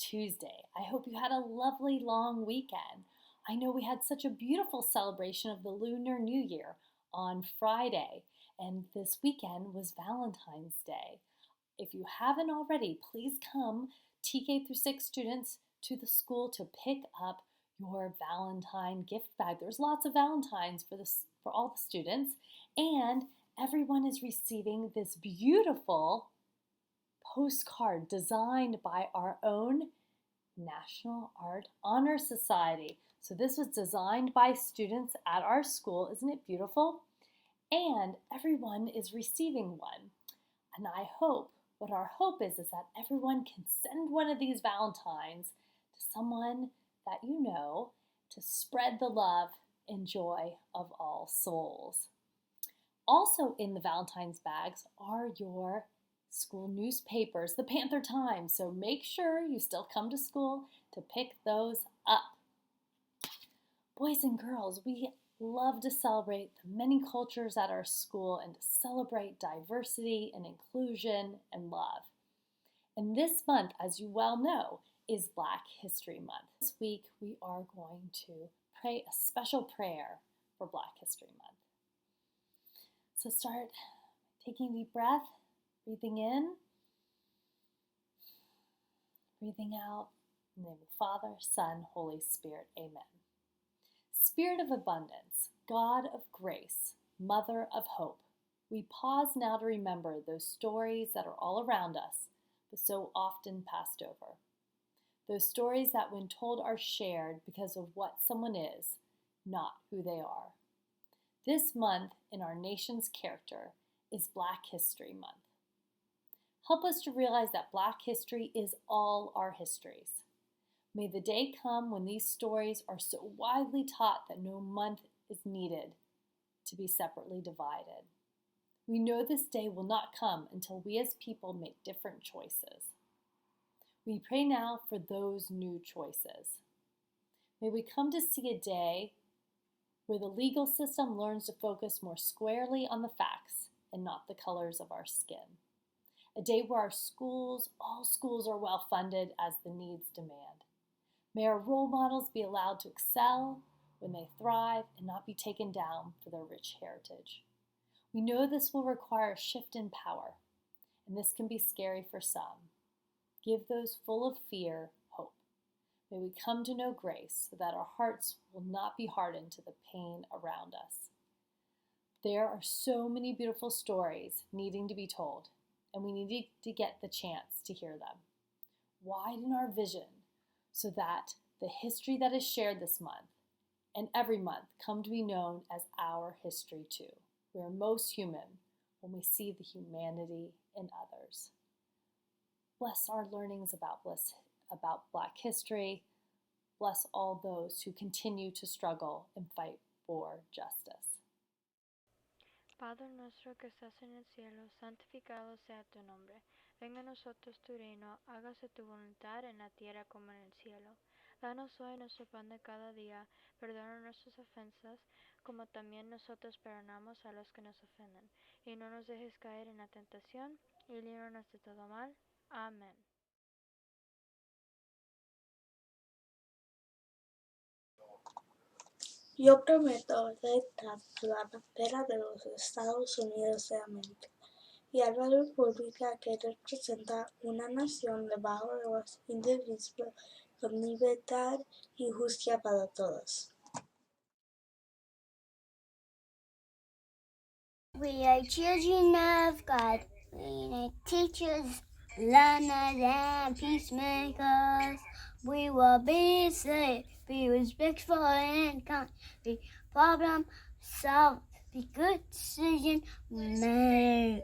Tuesday. I hope you had a lovely long weekend. I know we had such a beautiful celebration of the Lunar New Year on Friday, and this weekend was Valentine's Day. If you haven't already, please come TK through 6 students to the school to pick up your Valentine gift bag. There's lots of Valentines for all the students, and everyone is receiving this beautiful postcard designed by our own National Art Honor Society. So this was designed by students at our school. Isn't it beautiful? And everyone is receiving one. And what our hope is that everyone can send one of these Valentines to someone that you know to spread the love and joy of all souls. Also in the Valentine's bags are your school newspapers, the Panther Times, so make sure you still come to school to pick those up. Boys and girls, we love to celebrate the many cultures at our school and to celebrate diversity and inclusion and love. And this month, as you well know, is Black History Month. This week we are going to pray a special prayer for Black History Month. So start taking a deep breath. Breathing in, breathing out, in the name of the Father, Son, Holy Spirit, Amen. Spirit of abundance, God of grace, Mother of hope, we pause now to remember those stories that are all around us, but so often passed over. Those stories that when told are shared because of what someone is, not who they are. This month in our nation's character is Black History Month. Help us to realize that Black history is all our histories. May the day come when these stories are so widely taught that no month is needed to be separately divided. We know this day will not come until we as people make different choices. We pray now for those new choices. May we come to see a day where the legal system learns to focus more squarely on the facts and not the colors of our skin. A day where all schools are well funded as the needs demand. May our role models be allowed to excel when they thrive and not be taken down for their rich heritage. We know this will require a shift in power, and this can be scary for some. Give those full of fear hope. May we come to know grace so that our hearts will not be hardened to the pain around us. There are so many beautiful stories needing to be told, and we need to get the chance to hear them. Widen our vision so that the history that is shared this month and every month come to be known as our history too. We are most human when we see the humanity in others. Bless our learnings about Black history. Bless all those who continue to struggle and fight for justice. Padre nuestro que estás en el cielo, santificado sea tu nombre. Venga a nosotros tu reino, hágase tu voluntad en la tierra como en el cielo. Danos hoy nuestro pan de cada día, perdona nuestras ofensas, como también nosotros perdonamos a los que nos ofenden. Y no nos dejes caer en la tentación, y líbranos de todo mal. Amén. Yo prometo respetar la bandera de los Estados Unidos de América y a la república que representa una nación de valores indivisibles con libertad y justicia para todos. We are children of God. We are teachers, learners, and peacemakers. We will be safe, be respectful and kind, be problem solvers, be good decision makers.